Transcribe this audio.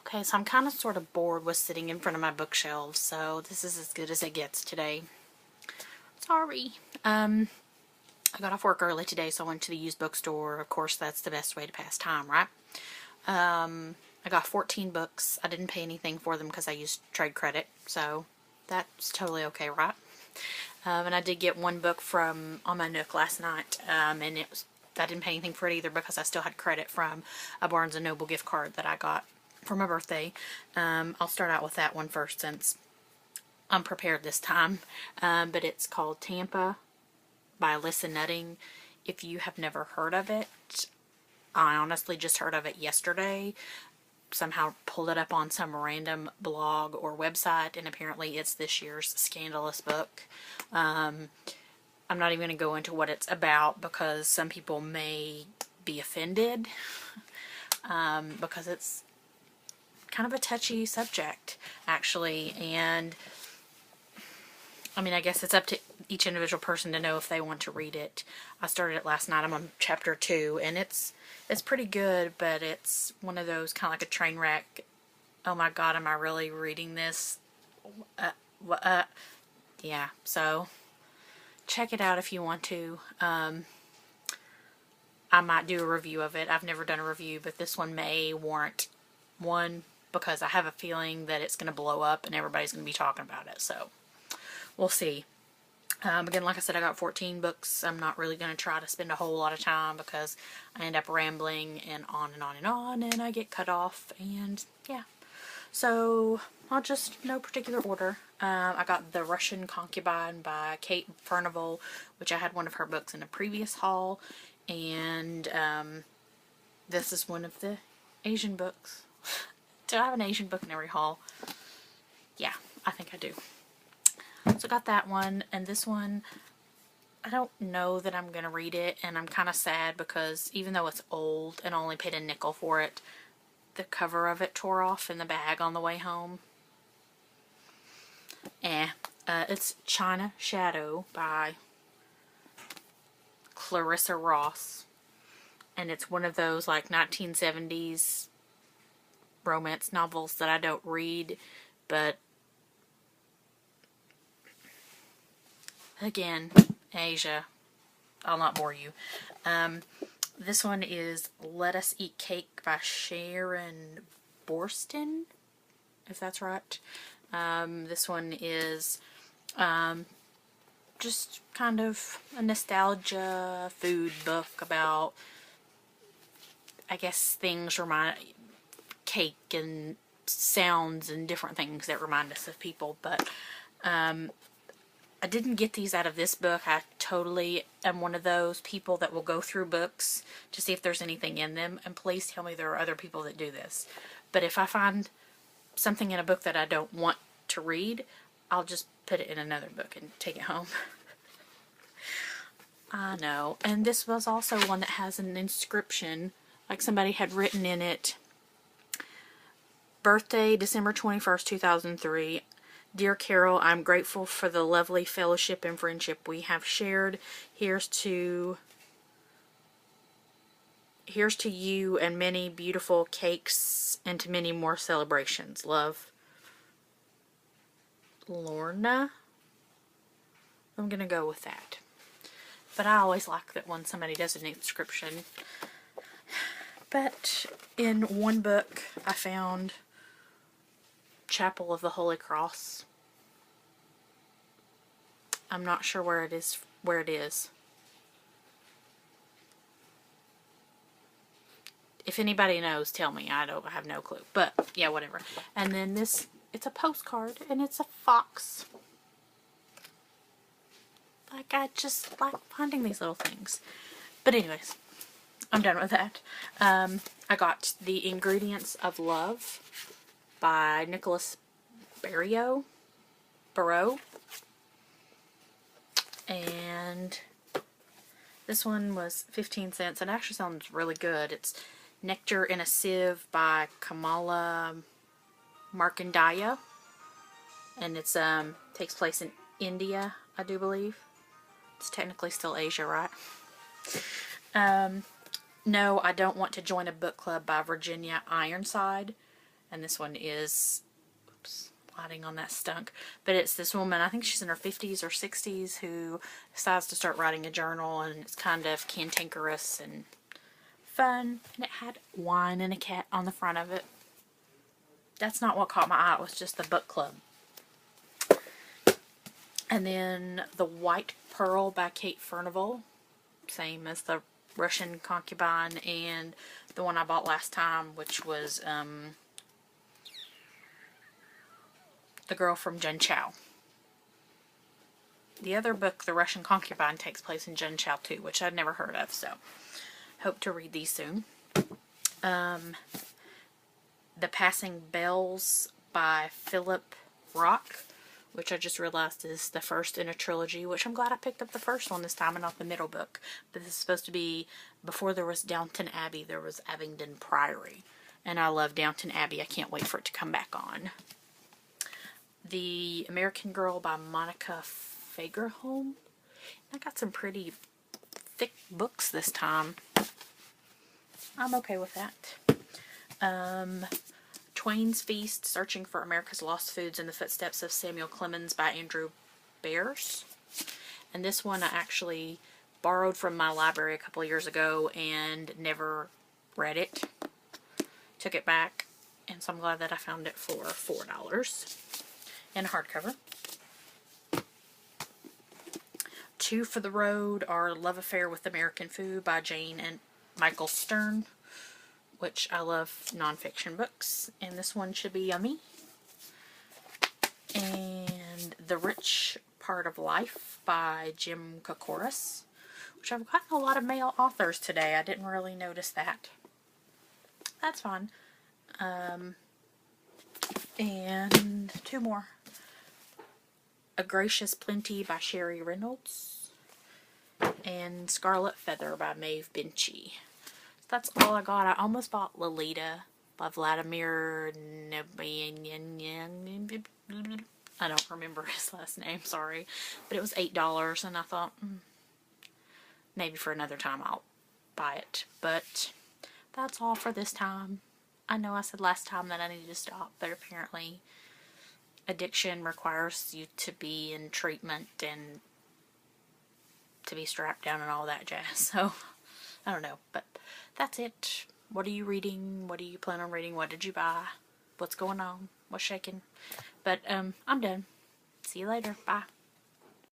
Okay, so I'm kind of sort of bored with sitting in front of my bookshelves, so this is as good as it gets today. Sorry. I got off work early today, so I went to the used bookstore. Of course, that's the best way to pass time, right? I got 14 books. I didn't pay anything for them because I used trade credit, so that's totally okay, right? And I did get one book from on my Nook last night, and I didn't pay anything for it either because I still had credit from a Barnes & Noble gift card that I got for my birthday. I'll start out with that one first since I'm prepared this time. But it's called Tampa by Alissa. If you have never heard of it, I honestly just heard of it yesterday. Somehow pulled it up on some random blog or website, and apparently it's this year's scandalous book. I'm not even going to go into what it's about because some people may be offended because it's kind of a touchy subject, actually, and I mean, I guess it's up to each individual person to know if they want to read it. I started it last night. I'm on chapter 2, and it's pretty good, but it's one of those kind of like a train wreck. Oh my God, am I really reading this? Yeah, so check it out if you want to. I might do a review of it. I've never done a review, but this one may warrant one because I have a feeling that it's going to blow up and everybody's going to be talking about it, so we'll see. Again, like I said, I got 14 books. I'm not really going to try to spend a whole lot of time because I end up rambling and on and on and on, and I get cut off, and yeah. So, I'll just, no particular order. I got The Russian Concubine by Kate Furnival, which I had one of her books in a previous haul, and this is one of the Asian books. Do I have an Asian book in every haul? Yeah, I think I do. So I got that one, and this one, I don't know that I'm going to read it, and I'm kind of sad because even though it's old and I only paid a nickel for it, the cover of it tore off in the bag on the way home. It's China Shadow by Clarissa Ross, and it's one of those like 1970s romance novels that I don't read, but again, Asia, I'll not bore you. This one is Let Us Eat Cake by Sharon Borston, if that's right. This one is just kind of a nostalgia food book about, I guess, things remind cake and sounds and different things that remind us of people, but I didn't get these out of this book. I totally am one of those people that will go through books to see if there's anything in them, and please tell me there are other people that do this. But if I find something in a book that I don't want to read, I'll just put it in another book and take it home. I know. And this was also one that has an inscription, like somebody had written in it, birthday December 21st, 2003. Dear Carol, I'm grateful for the lovely fellowship and friendship we have shared. Here's to you and many beautiful cakes and to many more celebrations. Love, Lorna. I'm going to go with that. But I always like that when somebody does an inscription. But in one book I found Chapel of the Holy Cross. I'm not sure where it is. If anybody knows, tell me. I have no clue. But yeah, whatever. And then this, it's a postcard and it's a fox. Like, I just like finding these little things. But anyways, I'm done with that. I got The Ingredients of Love by Nicholas Barrow. And this one was 15 cents. It actually sounds really good. It's Nectar in a Sieve by Kamala Markandeya. And it's takes place in India, I do believe. It's technically still Asia, right? No, I Don't Want to Join a Book Club by Virginia Ironside. And this one is, oops, lighting on that stunk. But it's this woman, I think she's in her 50s or 60s, who decides to start writing a journal, and it's kind of cantankerous and fun. And it had wine and a cat on the front of it. That's not what caught my eye, it was just the book club. And then The White Pearl by Kate Furnival, same as the Russian Concubine, and the one I bought last time, which was The Girl from Junchao. The other book, The Russian Concubine, takes place in Junchao too, which I'd never heard of, so hope to read these soon. The Passing Bells by Philip Rock, which I just realized is the first in a trilogy, which I'm glad I picked up the first one this time and not the middle book. But this is supposed to be, before there was Downton Abbey, there was Abingdon Priory. And I love Downton Abbey. I can't wait for it to come back on. The American Girl by Monica Fagerholm. I got some pretty thick books this time. I'm okay with that. Twain's Feast, Searching for America's Lost Foods in the Footsteps of Samuel Clemens by Andrew Bears. And this one I actually borrowed from my library a couple of years ago and never read it. Took it back, and so I'm glad that I found it for $4 in hardcover. Two for the road are Love Affair with American Food by Jane and Michael Stern, which I love nonfiction books, and this one should be yummy. And The Rich Part of Life by Jim Kokoris, which I've gotten a lot of male authors today. I didn't really notice that. That's fine. And two more. A Gracious Plenty by Sherry Reynolds, and Scarlet Feather by Maeve Binchy. That's all I got. I almost bought Lolita by Vladimir. I don't remember his last name, sorry. But it was $8, and I thought, maybe for another time I'll buy it. But that's all for this time. I know I said last time that I needed to stop, but apparently addiction requires you to be in treatment and to be strapped down and all that jazz. So, I don't know, but that's it. What are you reading? What do you plan on reading? What did you buy? What's going on? What's shaking? But, I'm done. See you later. Bye.